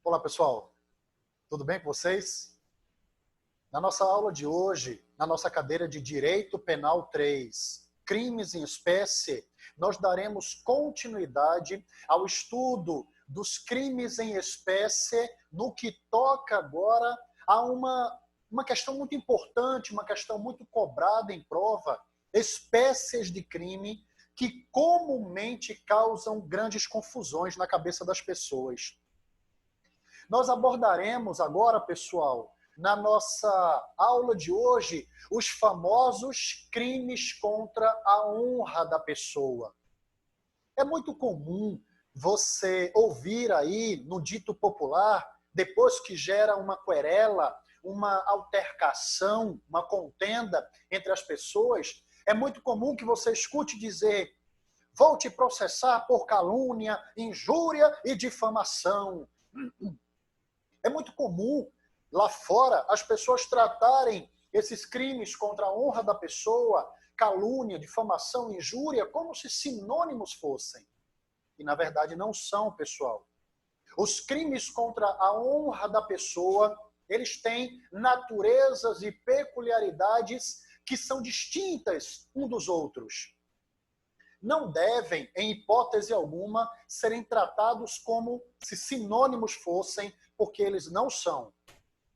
Olá, pessoal. Tudo bem com vocês? Na nossa aula de hoje, na nossa cadeira de Direito Penal 3, Crimes em Espécie, nós daremos continuidade ao estudo dos crimes em espécie no que toca agora a uma questão muito importante, uma questão muito cobrada em prova, espécies de crime que comumente causam grandes confusões na cabeça das pessoas. Nós abordaremos agora, pessoal, na nossa aula de hoje, os famosos crimes contra a honra da pessoa. É muito comum você ouvir aí, no dito popular, depois que gera uma querela, uma altercação, uma contenda entre as pessoas, é muito comum que você escute dizer: vou te processar por calúnia, injúria e difamação. É muito comum lá fora as pessoas tratarem esses crimes contra a honra da pessoa, calúnia, difamação, injúria, como se sinônimos fossem. E na verdade não são, pessoal. Os crimes contra a honra da pessoa, eles têm naturezas e peculiaridades que são distintas um dos outros. Não devem, em hipótese alguma, serem tratados como se sinônimos fossem, porque eles não são.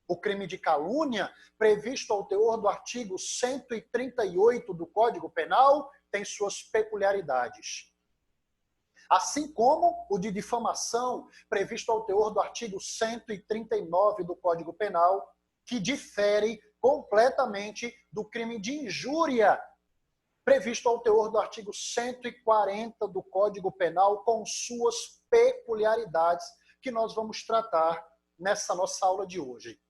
O crime de calúnia, previsto ao teor do artigo 138 do Código Penal, tem suas peculiaridades. Assim como o de difamação, previsto ao teor do artigo 139 do Código Penal, que difere completamente do crime de injúria, previsto ao teor do artigo 140 do Código Penal, com suas peculiaridades, que nós vamos tratar nessa nossa aula de hoje.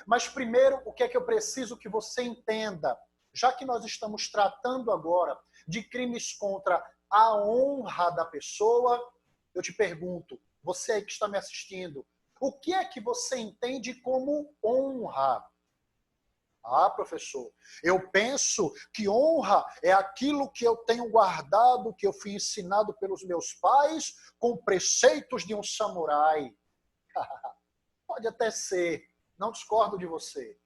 Mas primeiro, o que é que eu preciso que você entenda? Já que nós estamos tratando agora de crimes contra a honra da pessoa, eu te pergunto, você aí que está me assistindo, o que é que você entende como honra? Ah, professor, eu penso que honra é aquilo que eu tenho guardado, que eu fui ensinado pelos meus pais, com preceitos de um samurai. Pode até ser, não discordo de você.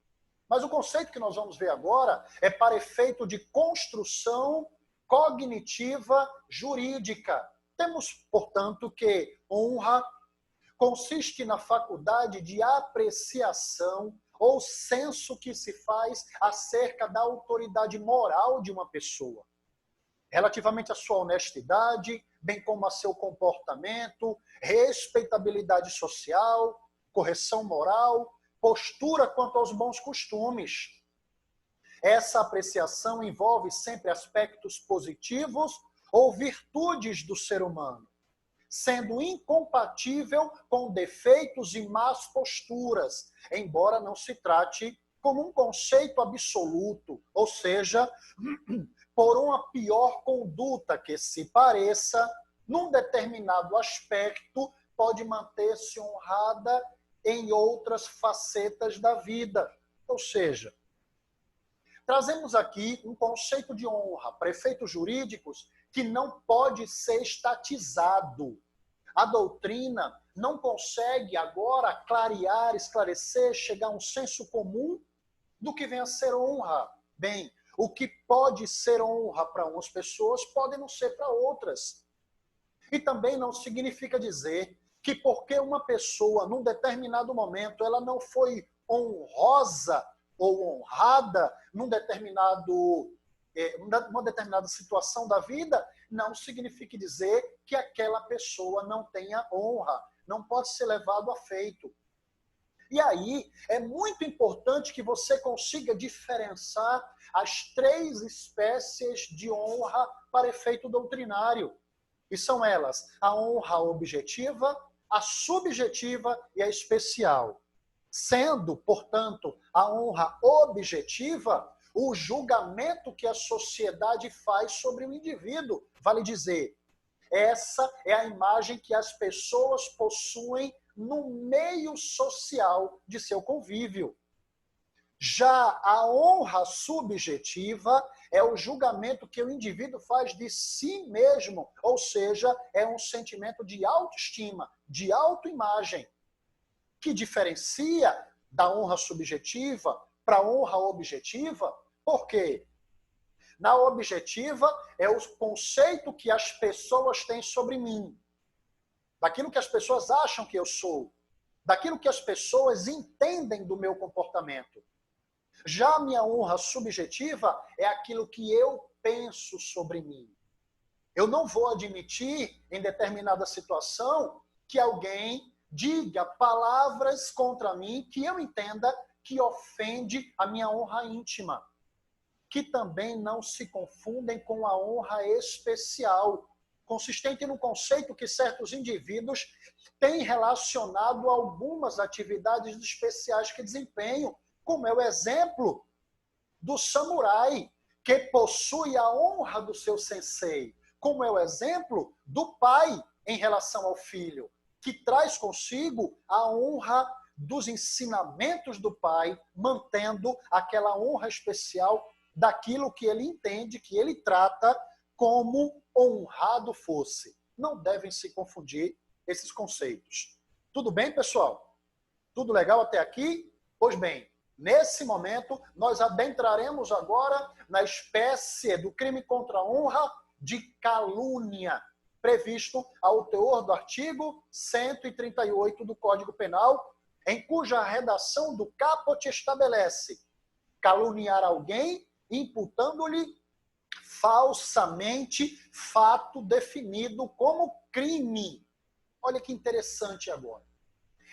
Mas o conceito que nós vamos ver agora é para efeito de construção cognitiva jurídica. Temos, portanto, que honra consiste na faculdade de apreciação ou senso que se faz acerca da autoridade moral de uma pessoa, relativamente à sua honestidade, bem como a seu comportamento, respeitabilidade social, correção moral, postura quanto aos bons costumes. Essa apreciação envolve sempre aspectos positivos ou virtudes do ser humano, sendo incompatível com defeitos e más posturas, embora não se trate como um conceito absoluto, ou seja, por uma pior conduta que se pareça, num determinado aspecto, pode manter-se honrada em outras facetas da vida. Ou seja, trazemos aqui um conceito de honra para efeitos jurídicos que não pode ser estatizado. A doutrina não consegue agora clarear, esclarecer, chegar a um senso comum do que vem a ser honra. Bem, o que pode ser honra para umas pessoas pode não ser para outras. E também não significa dizer que porque uma pessoa, num determinado momento, ela não foi honrosa ou honrada numa determinada situação da vida, não significa dizer que aquela pessoa não tenha honra, não pode ser levado a feito. E aí, é muito importante que você consiga diferenciar as três espécies de honra para efeito doutrinário. E são elas a honra objetiva, a subjetiva e a especial. Sendo, portanto, a honra objetiva o julgamento que a sociedade faz sobre o indivíduo. Vale dizer, essa é a imagem que as pessoas possuem no meio social de seu convívio. Já a honra subjetiva é o julgamento que o indivíduo faz de si mesmo, ou seja, é um sentimento de autoestima, de autoimagem. que diferencia da honra subjetiva para a honra objetiva. Por quê? Na objetiva é o conceito que as pessoas têm sobre mim, daquilo que as pessoas acham que eu sou, daquilo que as pessoas entendem do meu comportamento. Já a minha honra subjetiva é aquilo que eu penso sobre mim. Eu não vou admitir, em determinada situação, que alguém diga palavras contra mim que eu entenda que ofende a minha honra íntima, que também não se confundem com a honra especial, consistente no conceito que certos indivíduos têm relacionado a algumas atividades especiais que desempenham, como é o exemplo do samurai, que possui a honra do seu sensei, como é o exemplo do pai em relação ao filho, que traz consigo a honra dos ensinamentos do pai, mantendo aquela honra especial daquilo que ele entende, que ele trata como honrado fosse. Não devem se confundir esses conceitos. Tudo bem, pessoal? Tudo legal até aqui? Pois bem, nesse momento, nós adentraremos agora na espécie do crime contra a honra de calúnia, previsto ao teor do artigo 138 do Código Penal, em cuja redação do caput estabelece caluniar alguém imputando-lhe falsamente fato definido como crime. Olha que interessante agora.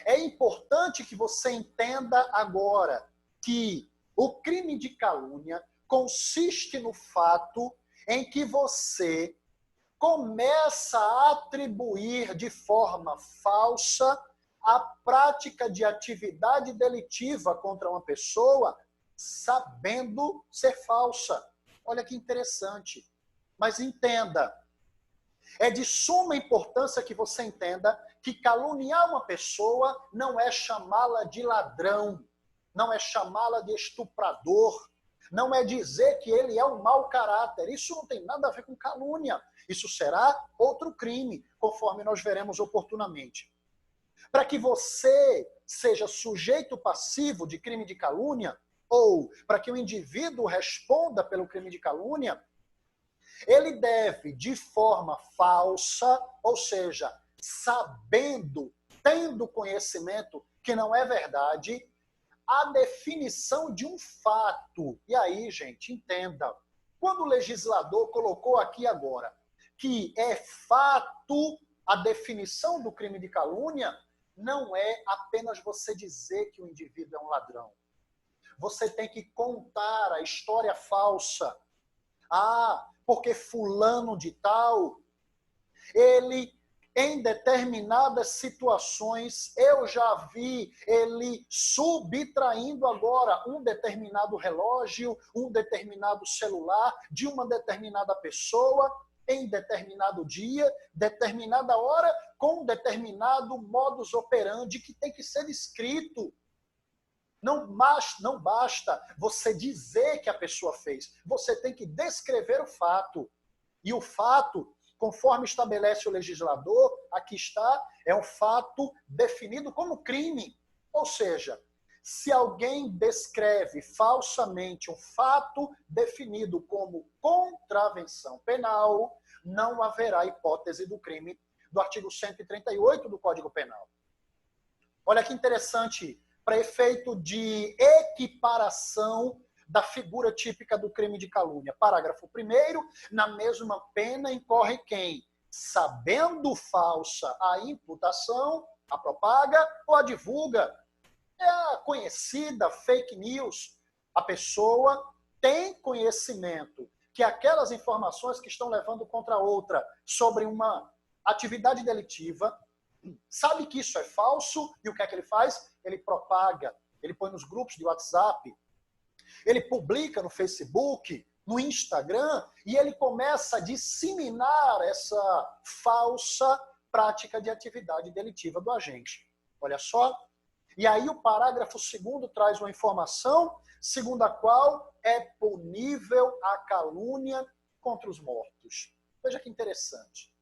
É importante que você entenda agora que o crime de calúnia consiste no fato em que você começa a atribuir de forma falsa a prática de atividade delitiva contra uma pessoa, sabendo ser falsa. Olha que interessante. Mas entenda, é de suma importância que você entenda que caluniar uma pessoa não é chamá-la de ladrão, não é chamá-la de estuprador, não é dizer que ele é um mau caráter. Isso não tem nada a ver com calúnia. Isso será outro crime, conforme nós veremos oportunamente. Para que você seja sujeito passivo de crime de calúnia, ou para que o indivíduo responda pelo crime de calúnia, ele deve, de forma falsa, ou seja, sabendo, tendo conhecimento que não é verdade, a definição de um fato. E aí, gente, entenda, quando o legislador colocou aqui agora que é fato a definição do crime de calúnia, não é apenas você dizer que o indivíduo é um ladrão. Você tem que contar a história falsa. Ah, porque fulano de tal, ele, em determinadas situações, eu já vi ele subtraindo agora um determinado relógio, um determinado celular de uma determinada pessoa, em determinado dia, determinada hora, com determinado modus operandi que tem que ser descrito. Não basta você dizer que a pessoa fez. Você tem que descrever o fato. E o fato, conforme estabelece o legislador, aqui está, é um fato definido como crime. Ou seja, se alguém descreve falsamente um fato definido como contravenção penal, não haverá hipótese do crime do artigo 138 do Código Penal. Olha que interessante, para efeito de equiparação da figura típica do crime de calúnia. Parágrafo 1º, na mesma pena incorre quem, sabendo falsa a imputação, a propaga ou a divulga. É a conhecida fake news. A pessoa tem conhecimento que aquelas informações que estão levando contra outra sobre uma atividade delitiva, sabe que isso é falso, e o que é que ele faz? Ele propaga, ele põe nos grupos de WhatsApp, ele publica no Facebook, no Instagram, e ele começa a disseminar essa falsa prática de atividade delitiva do agente. Olha só. E aí o parágrafo 2º traz uma informação segundo a qual é punível a calúnia contra os mortos. Veja que interessante.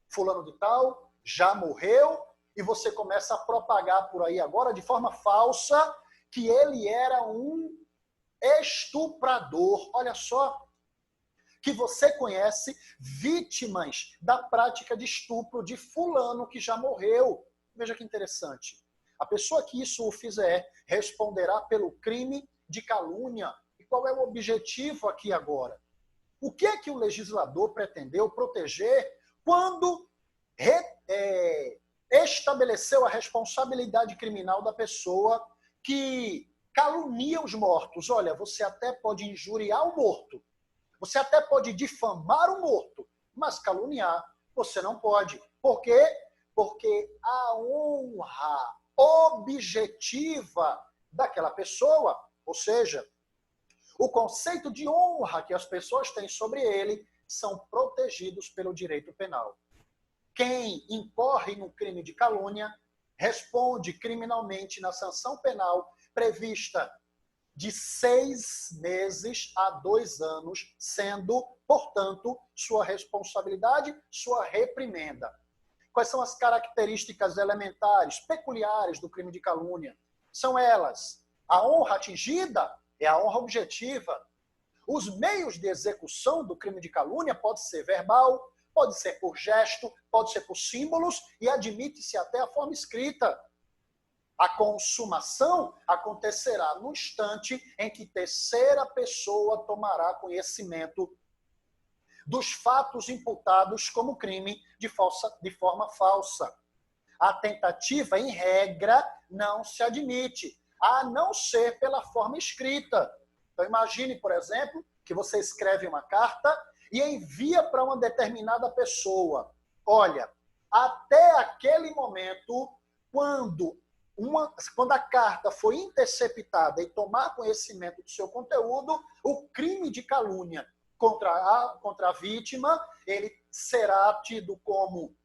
Fulano de tal já morreu e você começa a propagar por aí agora, de forma falsa, que ele era um estuprador. Olha só, que você conhece vítimas da prática de estupro de fulano que já morreu. Veja que interessante. A pessoa que isso o fizer responderá pelo crime de calúnia. E qual é o objetivo aqui agora? O que é que o legislador pretendeu proteger quando estabeleceu a responsabilidade criminal da pessoa que calunia os mortos? Olha, você até pode injuriar o morto, você até pode difamar o morto, mas caluniar você não pode. Por quê? Porque a honra objetiva daquela pessoa, ou seja, o conceito de honra que as pessoas têm sobre ele, são protegidos pelo direito penal. Quem incorre no crime de calúnia responde criminalmente na sanção penal prevista de 6 meses a 2 anos, sendo, portanto, sua responsabilidade, sua reprimenda. Quais são as características elementares, peculiares do crime de calúnia? São elas: a honra atingida é a honra objetiva. Os meios de execução do crime de calúnia pode ser verbal, pode ser por gesto, pode ser por símbolos e admite-se até a forma escrita. A consumação acontecerá no instante em que terceira pessoa tomará conhecimento dos fatos imputados como crime de forma falsa. A tentativa, em regra, não se admite, a não ser pela forma escrita. Então imagine, por exemplo, que você escreve uma carta e envia para uma determinada pessoa. Olha, até aquele momento, quando a carta foi interceptada e tomar conhecimento do seu conteúdo, o crime de calúnia contra a vítima, ele será tido como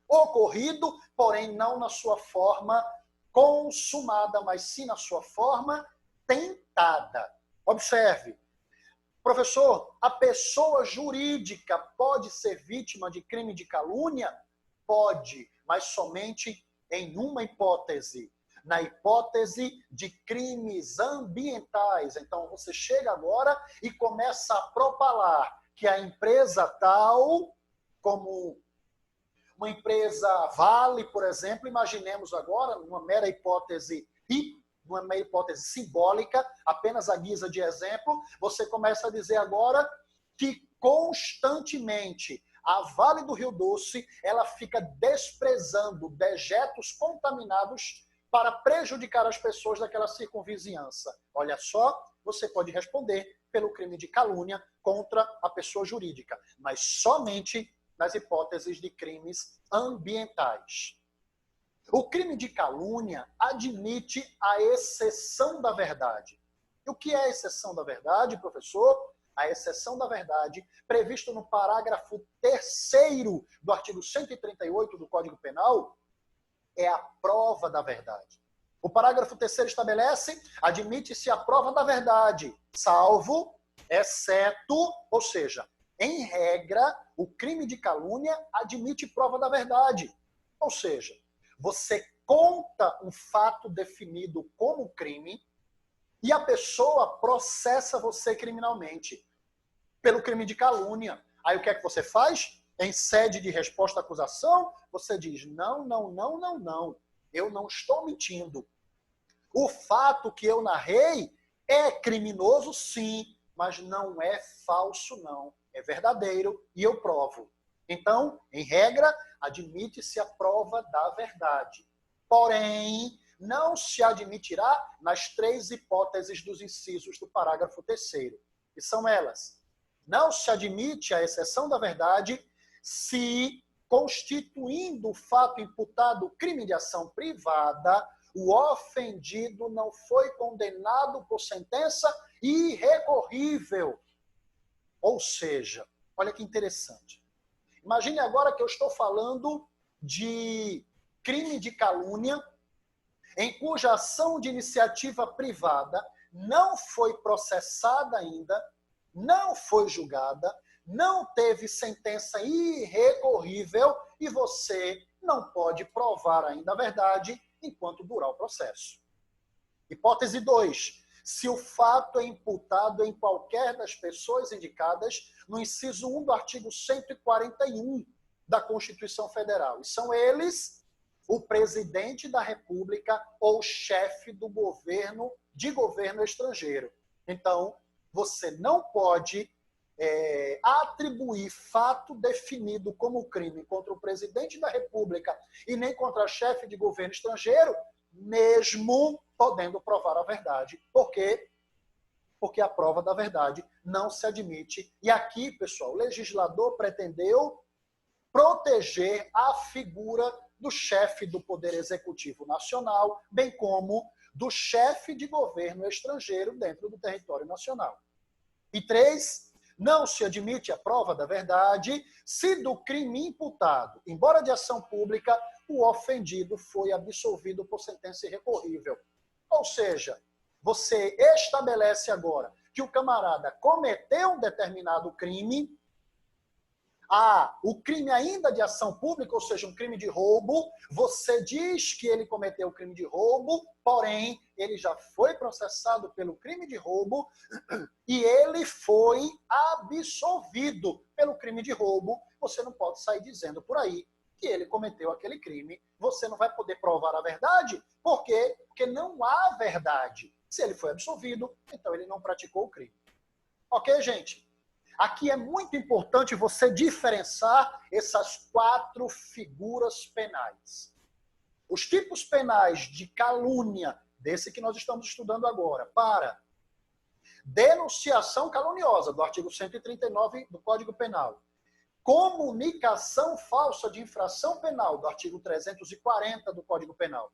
ocorrido, porém não na sua forma consumada, mas sim na sua forma tentada. Observe, professor, a pessoa jurídica pode ser vítima de crime de calúnia? Pode, mas somente em uma hipótese, na hipótese de crimes ambientais. Então, você chega agora e começa a propalar que a empresa tal, como uma empresa Vale, por exemplo, imaginemos agora, uma mera hipótese simbólica, apenas a guisa de exemplo, você começa a dizer agora que constantemente a Vale do Rio Doce, ela fica desprezando dejetos contaminados para prejudicar as pessoas daquela circunvizinhança. Olha só, você pode responder pelo crime de calúnia contra a pessoa jurídica, mas somente nas hipóteses de crimes ambientais. O crime de calúnia admite a exceção da verdade. E o que é a exceção da verdade, professor? A exceção da verdade, previsto no parágrafo 3º do artigo 138 do Código Penal, é a prova da verdade. O parágrafo 3º estabelece: admite-se a prova da verdade, salvo, exceto, ou seja, em regra, o crime de calúnia admite prova da verdade. Ou seja, você conta um fato definido como crime e a pessoa processa você criminalmente pelo crime de calúnia. Aí o que é que você faz? Em sede de resposta à acusação, você diz: não, não, não, não, não. Eu não estou mentindo. O fato que eu narrei é criminoso, sim, mas não é falso, não. É verdadeiro e eu provo. Então, em regra, admite-se a prova da verdade. Porém, não se admitirá nas 3 hipóteses dos incisos do parágrafo 3º. E são elas: não se admite a exceção da verdade se, constituindo o fato imputado crime de ação privada, o ofendido não foi condenado por sentença irrecorrível. Ou seja, olha que interessante. Imagine agora que eu estou falando de crime de calúnia em cuja ação de iniciativa privada não foi processada ainda, não foi julgada, não teve sentença irrecorrível e você não pode provar ainda a verdade enquanto durar o processo. Hipótese 2. Se o fato é imputado em qualquer das pessoas indicadas no inciso 1 do artigo 141 da Constituição Federal. E são eles o presidente da República ou chefe do governo, de governo estrangeiro. Então, você não pode atribuir fato definido como crime contra o presidente da República e nem contra a chefe de governo estrangeiro, mesmo podendo provar a verdade. Por quê? Porque a prova da verdade não se admite. E aqui, pessoal, o legislador pretendeu proteger a figura do chefe do Poder Executivo Nacional, bem como do chefe de governo estrangeiro dentro do território nacional. E 3, não se admite a prova da verdade se do crime imputado, embora de ação pública, o ofendido foi absolvido por sentença irrecorrível. Ou seja, você estabelece agora que o camarada cometeu um determinado crime, o crime ainda de ação pública, ou seja, um crime de roubo, você diz que ele cometeu o crime de roubo, porém, ele já foi processado pelo crime de roubo e ele foi absolvido pelo crime de roubo. Você não pode sair dizendo por aí que ele cometeu aquele crime. Você não vai poder provar a verdade. Por quê? Porque não há verdade. Se ele foi absolvido, então ele não praticou o crime. Ok, gente? Aqui é muito importante você diferenciar essas 4 figuras penais. Os tipos penais de calúnia, desse que nós estamos estudando agora, para denunciação caluniosa, do artigo 139 do Código Penal, comunicação falsa de infração penal, do artigo 340 do Código Penal,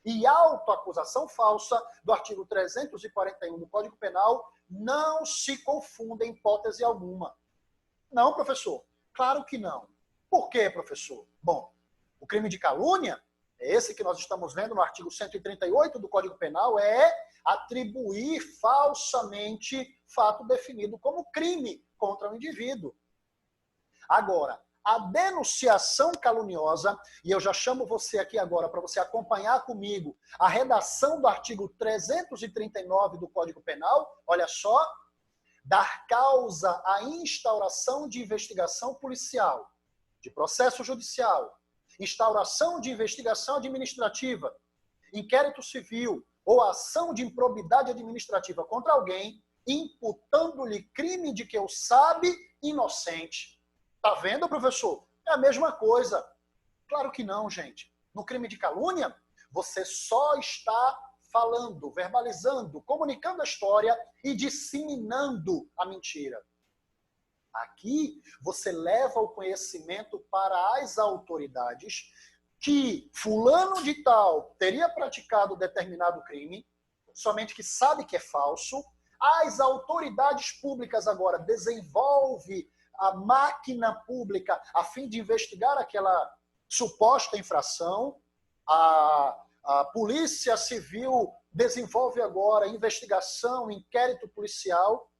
e autoacusação falsa, do artigo 341 do Código Penal, não se confundem em hipótese alguma. Não, professor? Claro que não. Por quê, professor? Bom, o crime de calúnia, esse que nós estamos vendo no artigo 138 do Código Penal, é atribuir falsamente fato definido como crime contra o indivíduo. Agora, a denunciação caluniosa, e eu já chamo você aqui agora para você acompanhar comigo a redação do artigo 339 do Código Penal, olha só, dar causa à instauração de investigação policial, de processo judicial, instauração de investigação administrativa, inquérito civil ou ação de improbidade administrativa contra alguém, imputando-lhe crime de que eu sabe inocente. Tá vendo, professor? É a mesma coisa. Claro que não, gente. No crime de calúnia, você só está falando, verbalizando, comunicando a história e disseminando a mentira. Aqui, você leva o conhecimento para as autoridades que fulano de tal teria praticado determinado crime, somente que sabe que é falso. As autoridades públicas agora desenvolvem a máquina pública a fim de investigar aquela suposta infração. A Polícia Civil desenvolve agora investigação, inquérito policial,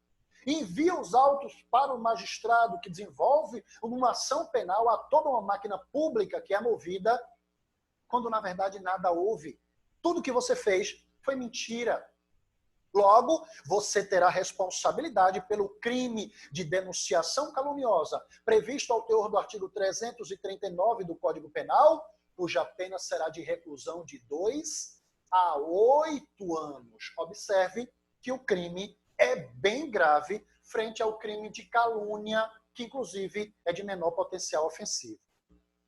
envia os autos para o magistrado que desenvolve uma ação penal, a toda uma máquina pública que é movida, quando na verdade nada houve. Tudo que você fez foi mentira. Logo, você terá responsabilidade pelo crime de denunciação caluniosa, previsto ao teor do artigo 339 do Código Penal, cuja pena será de reclusão de 2 a 8 anos. Observe que o crime é bem grave frente ao crime de calúnia, que inclusive é de menor potencial ofensivo.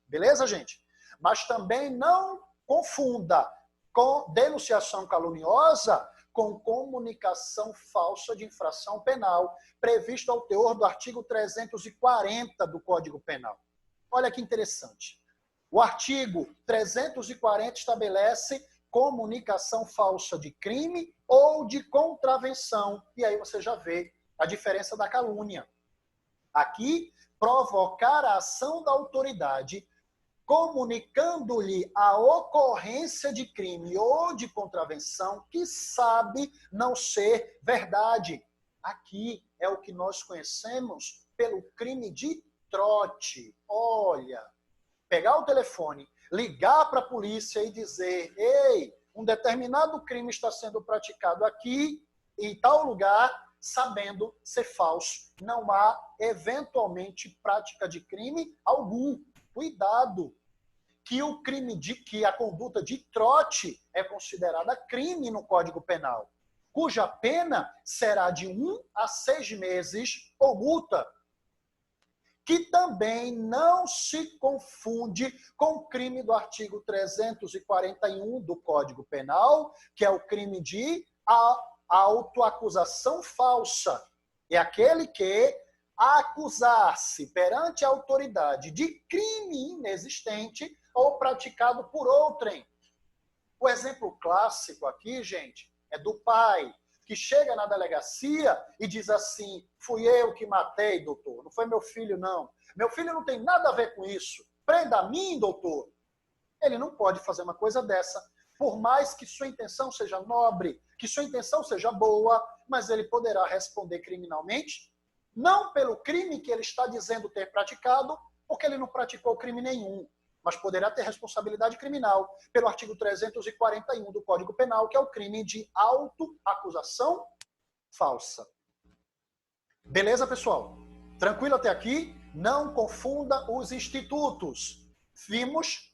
Beleza, gente? Mas também não confunda com denunciação caluniosa com comunicação falsa de infração penal, previsto ao teor do artigo 340 do Código Penal. Olha que interessante. O artigo 340 estabelece comunicação falsa de crime ou de contravenção. E aí você já vê a diferença da calúnia. Aqui, provocar a ação da autoridade comunicando-lhe a ocorrência de crime ou de contravenção que sabe não ser verdade. Aqui é o que nós conhecemos pelo crime de trote. Olha, pegar o telefone ligar para a polícia e dizer: ei, um determinado crime está sendo praticado aqui, em tal lugar, sabendo ser falso. Não há, eventualmente, prática de crime algum. Cuidado, que a conduta de trote é considerada crime no Código Penal, cuja pena será de 1 a 6 meses ou multa, que também não se confunde com o crime do artigo 341 do Código Penal, que é o crime de autoacusação falsa. É aquele que acusar-se perante a autoridade de crime inexistente ou praticado por outrem. O exemplo clássico aqui, gente, é do pai, que chega na delegacia e diz assim: fui eu que matei, doutor, não foi meu filho, não. Meu filho não tem nada a ver com isso. Prenda a mim, doutor. Ele não pode fazer uma coisa dessa, por mais que sua intenção seja nobre, que sua intenção seja boa, mas ele poderá responder criminalmente, não pelo crime que ele está dizendo ter praticado, porque ele não praticou crime nenhum, mas poderá ter responsabilidade criminal pelo artigo 341 do Código Penal, que é o crime de autoacusação falsa. Beleza, pessoal? Tranquilo até aqui? Não confunda os institutos.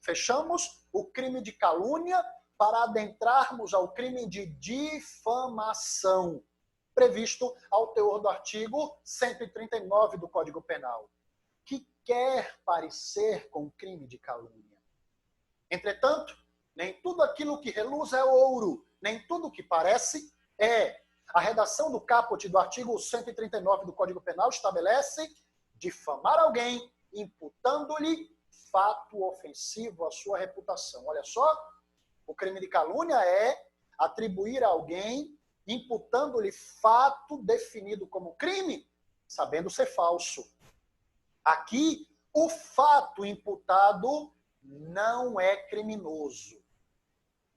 Fechamos o crime de calúnia para adentrarmos ao crime de difamação, previsto ao teor do artigo 139 do Código Penal, que quer parecer com o crime de calúnia. Entretanto, nem tudo aquilo que reluz é ouro, nem tudo que parece é. A redação do caput do artigo 139 do Código Penal estabelece difamar alguém, imputando-lhe fato ofensivo à sua reputação. Olha só, o crime de calúnia é atribuir a alguém, imputando-lhe fato definido como crime, sabendo ser falso. Aqui, o fato imputado não é criminoso.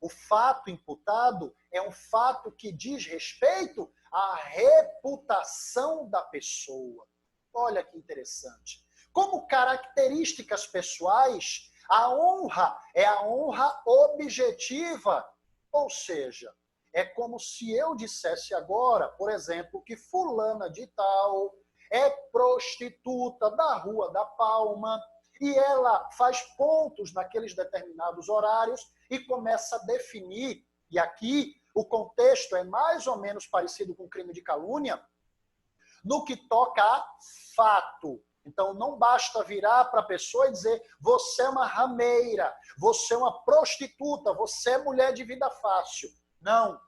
O fato imputado é um fato que diz respeito à reputação da pessoa. Olha que interessante. Como características pessoais, a honra é a honra objetiva. Ou seja, é como se eu dissesse agora, por exemplo, que fulana de tal é prostituta da Rua da Palma e ela faz pontos naqueles determinados horários e começa a definir, e aqui o contexto é mais ou menos parecido com o crime de calúnia, no que toca a fato. Então, não basta virar para a pessoa e dizer: você é uma rameira, você é uma prostituta, você é mulher de vida fácil. Não.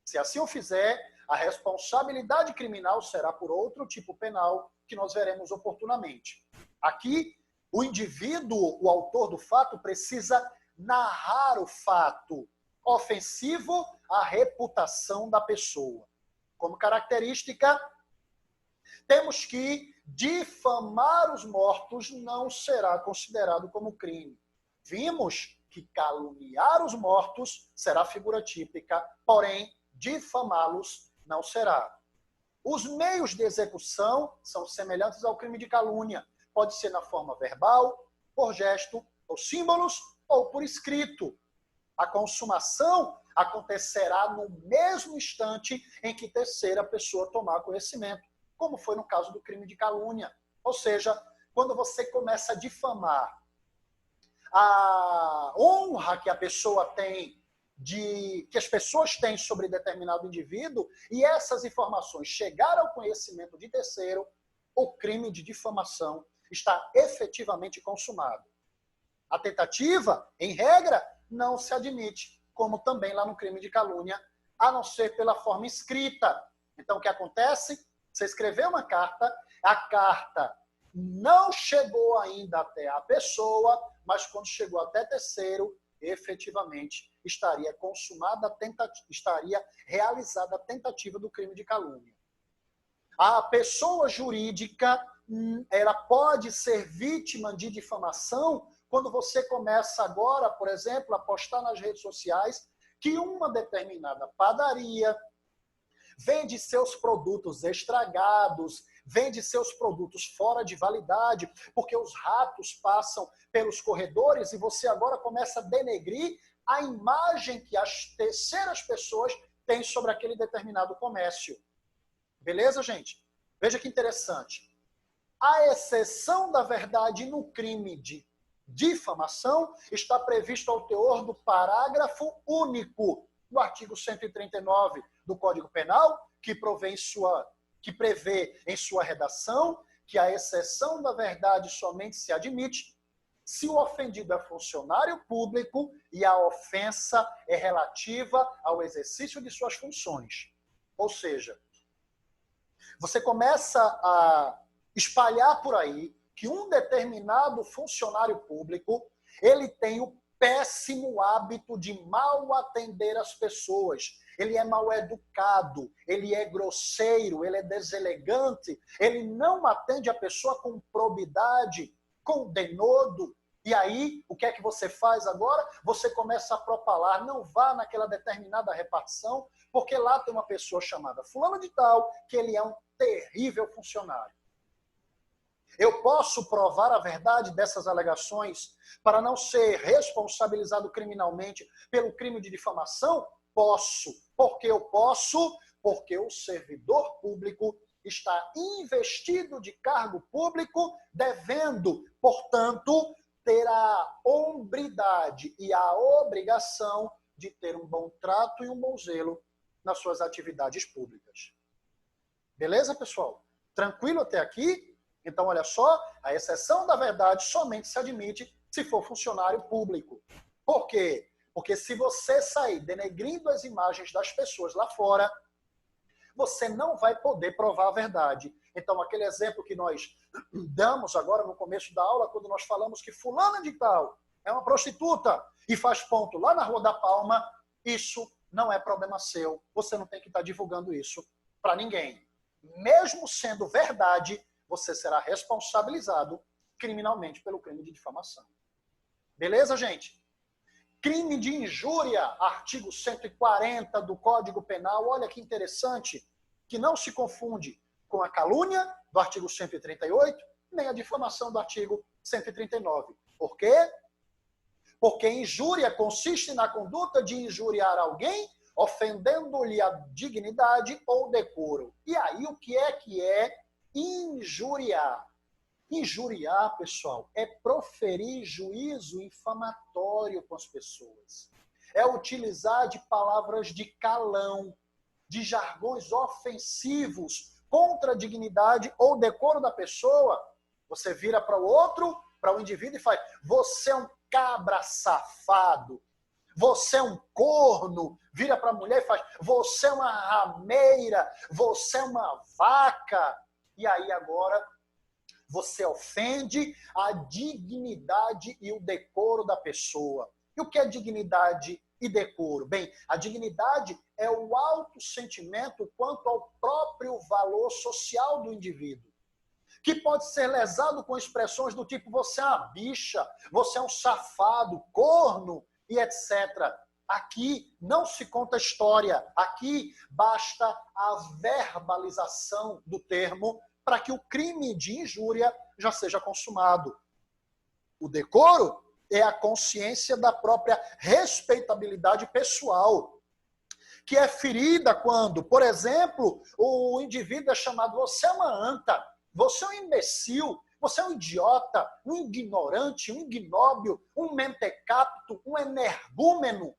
Se assim o fizer, a responsabilidade criminal será por outro tipo penal, que nós veremos oportunamente. Aqui, o indivíduo, o autor do fato, precisa narrar o fato ofensivo à reputação da pessoa. Como característica, temos que difamar os mortos não será considerado como crime. Vimos que caluniar os mortos será figura típica, porém, difamá-los não será. Os meios de execução são semelhantes ao crime de calúnia. Pode ser na forma verbal, por gesto, ou símbolos, ou por escrito. A consumação acontecerá no mesmo instante em que terceira pessoa tomar conhecimento, como foi no caso do crime de calúnia. Ou seja, quando você começa a difamar a honra que a pessoa tem, que as pessoas têm sobre determinado indivíduo, e essas informações chegaram ao conhecimento de terceiro, o crime de difamação está efetivamente consumado. A tentativa, em regra, não se admite, como também lá no crime de calúnia, a não ser pela forma escrita. Então, o que acontece? Você escreveu uma carta, a carta não chegou ainda até a pessoa, mas quando chegou até terceiro, efetivamente estaria consumada estaria realizada a tentativa do crime de calúnia. A pessoa jurídica, ela pode ser vítima de difamação quando você começa agora, por exemplo, a postar nas redes sociais que uma determinada padaria vende seus produtos estragados, vende seus produtos fora de validade, porque os ratos passam pelos corredores e você agora começa a denegrir a imagem que as terceiras pessoas têm sobre aquele determinado comércio. Beleza, gente? Veja que interessante. A exceção da verdade no crime de difamação está previsto ao teor do parágrafo único do artigo 139 do Código Penal, que prevê em sua redação que a exceção da verdade somente se admite se o ofendido é funcionário público e a ofensa é relativa ao exercício de suas funções. Ou seja, você começa a espalhar por aí que um determinado funcionário público, ele tem o péssimo hábito de mal atender as pessoas. Ele é mal educado, ele é grosseiro, ele é deselegante, ele não atende a pessoa com probidade, com denodo. E aí, o que é que você faz agora? Você começa a propalar, não vá naquela determinada repartição, porque lá tem uma pessoa chamada fulano de tal, que ele é um terrível funcionário. Eu posso provar a verdade dessas alegações para não ser responsabilizado criminalmente pelo crime de difamação? Posso. Por que eu posso? Porque o servidor público está investido de cargo público, devendo, portanto, ter a hombridade e a obrigação de ter um bom trato e um bom zelo nas suas atividades públicas. Beleza, pessoal? Tranquilo até aqui? Então, olha só, a exceção da verdade somente se admite se for funcionário público. Por quê? Porque se você sair denegrindo as imagens das pessoas lá fora, você não vai poder provar a verdade. Então, aquele exemplo que nós damos agora no começo da aula, quando nós falamos que fulana de tal é uma prostituta e faz ponto lá na Rua da Palma, isso não é problema seu. Você não tem que estar divulgando isso para ninguém. Mesmo sendo verdade, você será responsabilizado criminalmente pelo crime de difamação. Beleza, gente? Crime de injúria, artigo 140 do Código Penal. Olha que interessante, que não se confunde com a calúnia, do artigo 138, nem a difamação do artigo 139. Por quê? Porque injúria consiste na conduta de injuriar alguém, ofendendo-lhe a dignidade ou decoro. E aí, o que é injuriar? Injuriar, pessoal, é proferir juízo infamatório com as pessoas. É utilizar de palavras de calão, de jargões ofensivos contra a dignidade ou decoro da pessoa. Você vira para o outro, para o indivíduo e faz: você é um cabra safado, você é um corno. Vira para a mulher e faz: você é uma rameira, você é uma vaca. E aí agora você ofende a dignidade e o decoro da pessoa. E o que é dignidade e decoro? Bem, a dignidade é o alto sentimento quanto ao próprio valor social do indivíduo, que pode ser lesado com expressões do tipo: você é uma bicha, você é um safado, corno e etc. Aqui não se conta história, aqui basta a verbalização do termo para que o crime de injúria já seja consumado. O decoro é a consciência da própria respeitabilidade pessoal, que é ferida quando, por exemplo, o indivíduo é chamado: você é uma anta, você é um imbecil, você é um idiota, um ignorante, um ignóbil, um mentecapto, um energúmeno.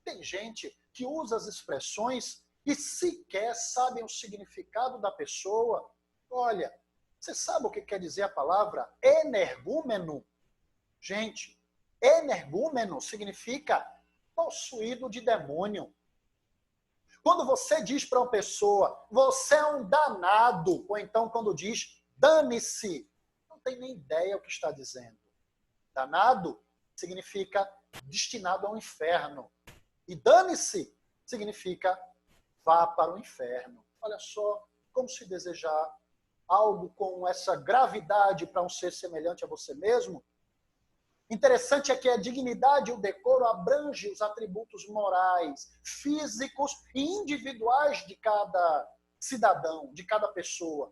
Tem gente que usa as expressões e sequer sabem o significado da pessoa. Olha, você sabe o que quer dizer a palavra energúmeno? Gente, energúmeno significa possuído de demônio. Quando você diz para uma pessoa: você é um danado, ou então quando diz: dane-se, não tem nem ideia o que está dizendo. Danado significa destinado ao inferno. E dane-se significa vá para o inferno. Olha só como se desejar algo com essa gravidade para um ser semelhante a você mesmo. Interessante é que a dignidade e o decoro abrange os atributos morais, físicos e individuais de cada cidadão, de cada pessoa.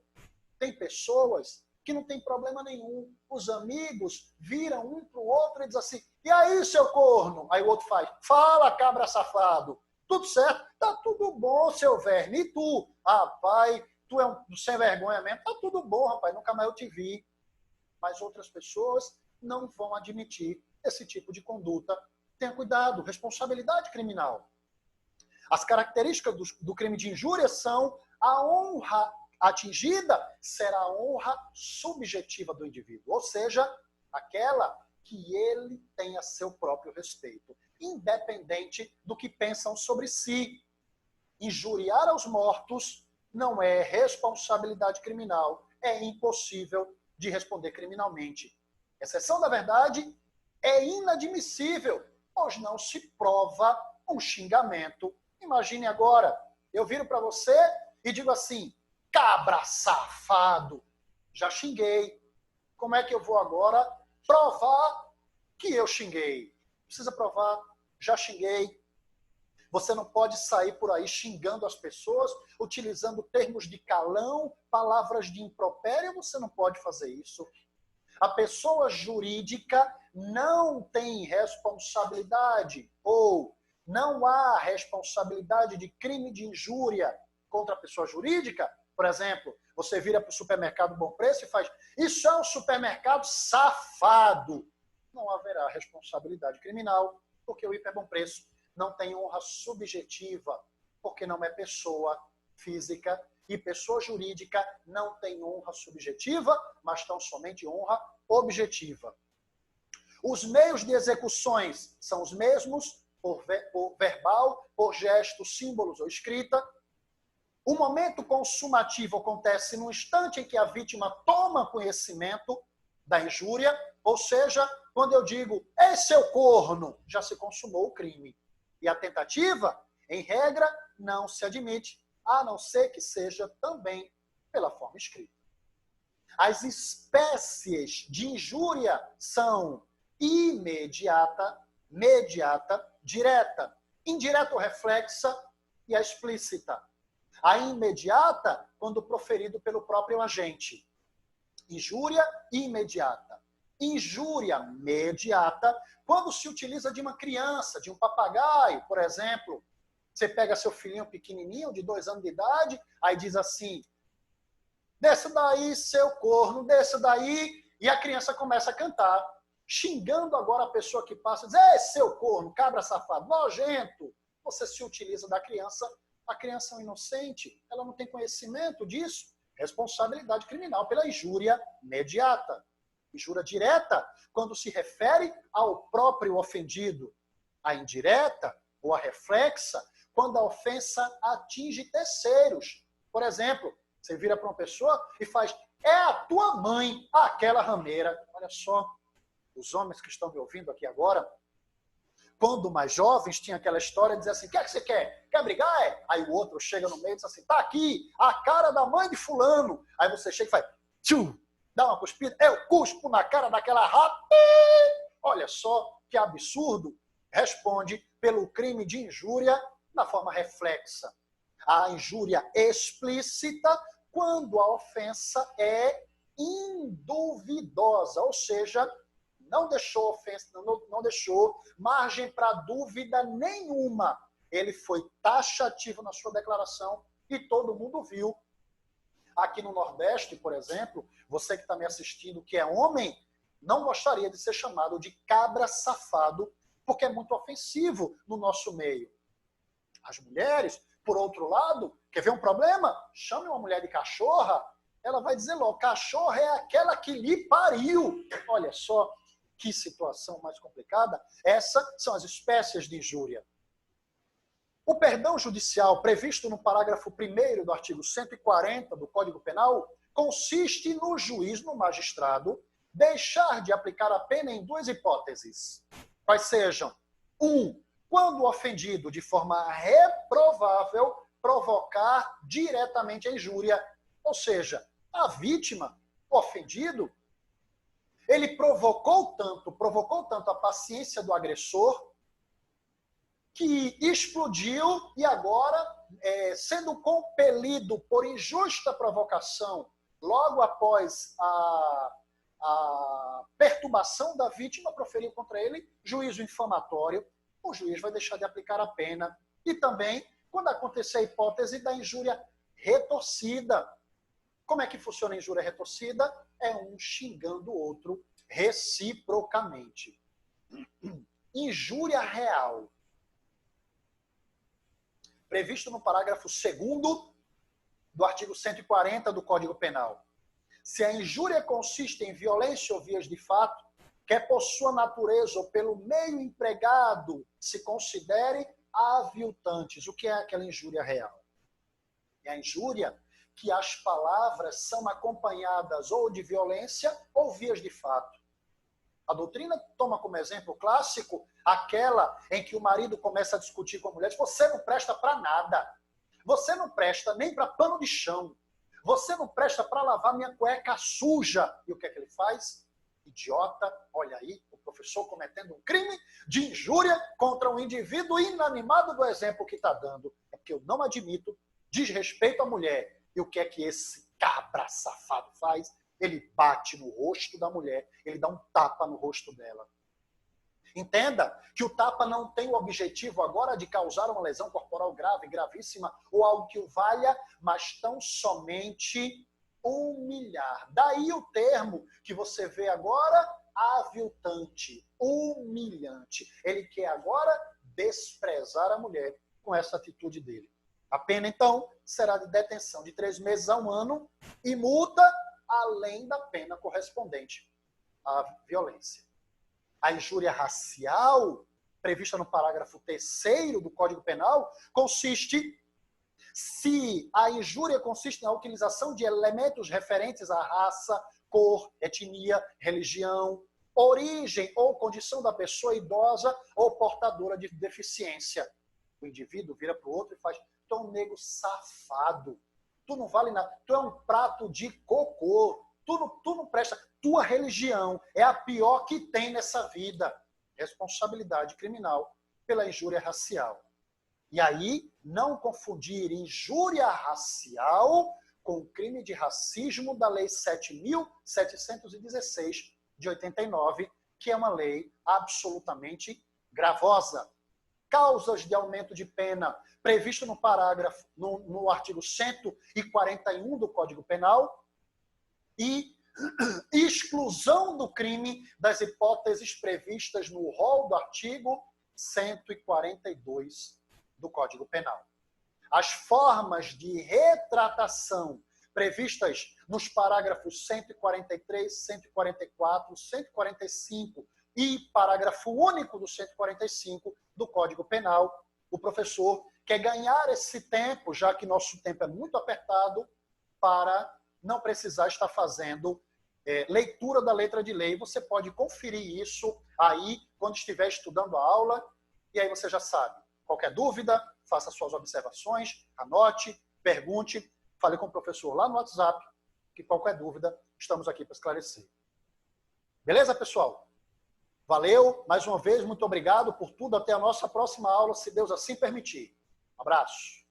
Tem pessoas que não tem problema nenhum. Os amigos viram um para o outro e dizem assim, e aí, seu corno? Aí o outro faz, fala, cabra safado. Tudo certo? Tá tudo bom, seu verme. E tu? Rapaz, tu é um sem vergonha mesmo. Tá tudo bom, rapaz, nunca mais eu te vi. Mas outras pessoas não vão admitir esse tipo de conduta. Tenha cuidado, responsabilidade criminal. As características do crime de injúria são a honra atingida será a honra subjetiva do indivíduo, ou seja, aquela que ele tem a seu próprio respeito, independente do que pensam sobre si. Injuriar aos mortos não é responsabilidade criminal, é impossível de responder criminalmente. Exceção da verdade é inadmissível, pois não se prova um xingamento. Imagine agora, eu viro para você e digo assim, cabra safado, já xinguei. Como é que eu vou agora provar que eu xinguei? Precisa provar, já xinguei. Você não pode sair por aí xingando as pessoas, utilizando termos de calão, palavras de impropério, você não pode fazer isso. A pessoa jurídica não tem responsabilidade, ou não há responsabilidade de crime de injúria contra a pessoa jurídica. Por exemplo, você vira para o supermercado Bom Preço e faz, isso é um supermercado safado. Não haverá responsabilidade criminal, porque o Hiper Bom Preço não tem honra subjetiva, porque não é pessoa física, e pessoa jurídica não tem honra subjetiva, mas tão somente honra objetiva. Os meios de execuções são os mesmos, por verbal, por gesto, símbolos ou escrita. O momento consumativo acontece no instante em que a vítima toma conhecimento da injúria, ou seja, quando eu digo, ei, seu corno, já se consumou o crime. E a tentativa, em regra, não se admite, a não ser que seja também pela forma escrita. As espécies de injúria são imediata, mediata, direta, indireta ou reflexa e a explícita. A imediata, quando proferido pelo próprio agente. Injúria imediata. Injúria mediata, quando se utiliza de uma criança, de um papagaio, por exemplo. Você pega seu filhinho pequenininho, de 2 anos de idade, aí diz assim, desce daí, seu corno, desce daí, e a criança começa a cantar, xingando agora a pessoa que passa, diz, ei, seu corno, cabra safado, nojento. Você se utiliza da criança, a criança é um inocente, ela não tem conhecimento disso. Responsabilidade criminal pela injúria mediata. Injúria direta, quando se refere ao próprio ofendido. A indireta, ou a reflexa, quando a ofensa atinge terceiros. Por exemplo, você vira para uma pessoa e faz, é a tua mãe, aquela rameira. Olha só, os homens que estão me ouvindo aqui agora, quando mais jovens, tinha aquela história de dizer assim, o que é que você quer? Quer brigar? É? Aí o outro chega no meio e diz assim, tá aqui, a cara da mãe de fulano. Aí você chega e faz, tchum, dá uma cuspida, eu cuspo na cara daquela rata. Olha só que absurdo. Responde pelo crime de injúria na forma reflexa. A injúria explícita, quando a ofensa é induvidosa, ou seja, não deixou ofensa, não deixou margem para dúvida nenhuma. Ele foi taxativo na sua declaração e todo mundo viu. Aqui no Nordeste, por exemplo, você que está me assistindo, que é homem, não gostaria de ser chamado de cabra safado, porque é muito ofensivo no nosso meio. As mulheres, por outro lado, quer ver um problema? Chame uma mulher de cachorra, ela vai dizer logo, cachorra é aquela que lhe pariu. Olha só, que situação mais complicada. Essas são as espécies de injúria. O perdão judicial previsto no parágrafo 1º do artigo 140 do Código Penal consiste no juiz, no magistrado, deixar de aplicar a pena em 2 hipóteses. Quais sejam? 1. Quando o ofendido, de forma reprovável, provocar diretamente a injúria. Ou seja, a vítima, o ofendido, ele provocou tanto a paciência do agressor, que explodiu e agora, sendo compelido por injusta provocação logo após a perturbação da vítima, proferiu contra ele juízo infamatório, o juiz vai deixar de aplicar a pena. E também, quando acontecer a hipótese da injúria retorcida. Como é que funciona a injúria retorcida? É um xingando o outro reciprocamente. Injúria real. Previsto no parágrafo 2º do artigo 140 do Código Penal. Se a injúria consiste em violência ou vias de fato, quer por sua natureza ou pelo meio empregado se considere aviltantes. O que é aquela injúria real? É a injúria que as palavras são acompanhadas ou de violência ou vias de fato. A doutrina toma como exemplo clássico aquela em que o marido começa a discutir com a mulher, diz, você não presta para nada, você não presta nem para pano de chão, você não presta para lavar minha cueca suja. E o que é que ele faz? Idiota, olha aí, o professor cometendo um crime de injúria contra um indivíduo inanimado do exemplo que está dando. É porque eu não admito desrespeito à mulher. E o que é que esse cabra safado faz? Ele bate no rosto da mulher, ele dá um tapa no rosto dela. Entenda que o tapa não tem o objetivo agora de causar uma lesão corporal grave, gravíssima, ou algo que o valha, mas tão somente humilhar. Daí o termo que você vê agora, aviltante, humilhante. Ele quer agora desprezar a mulher com essa atitude dele. A pena, então, será de detenção de 3 meses a 1 ano e multa além da pena correspondente à violência. A injúria racial, prevista no parágrafo 3º do Código Penal, consiste, se a injúria consiste na utilização de elementos referentes à raça, cor, etnia, religião, origem ou condição da pessoa idosa ou portadora de deficiência. O indivíduo vira para o outro e faz, tu é um nego safado, tu não vale nada, tu é um prato de cocô, tu não presta, tua religião é a pior que tem nessa vida. Responsabilidade criminal pela injúria racial. E aí, não confundir injúria racial com o crime de racismo da Lei 7.716 de 89, que é uma lei absolutamente gravosa. Causas de aumento de pena previsto no parágrafo, no artigo 141 do Código Penal e exclusão do crime das hipóteses previstas no rol do artigo 142 do Código Penal. As formas de retratação previstas nos parágrafos 143, 144, 145 e parágrafo único do 145 do Código Penal, o professor quer ganhar esse tempo, já que nosso tempo é muito apertado, para não precisar estar fazendo leitura da letra de lei. Você pode conferir isso aí quando estiver estudando a aula, e aí você já sabe. Qualquer dúvida, faça suas observações, anote, pergunte, fale com o professor lá no WhatsApp, que qualquer dúvida, estamos aqui para esclarecer. Beleza, pessoal? Valeu, mais uma vez, muito obrigado por tudo. Até a nossa próxima aula, se Deus assim permitir. Um abraço.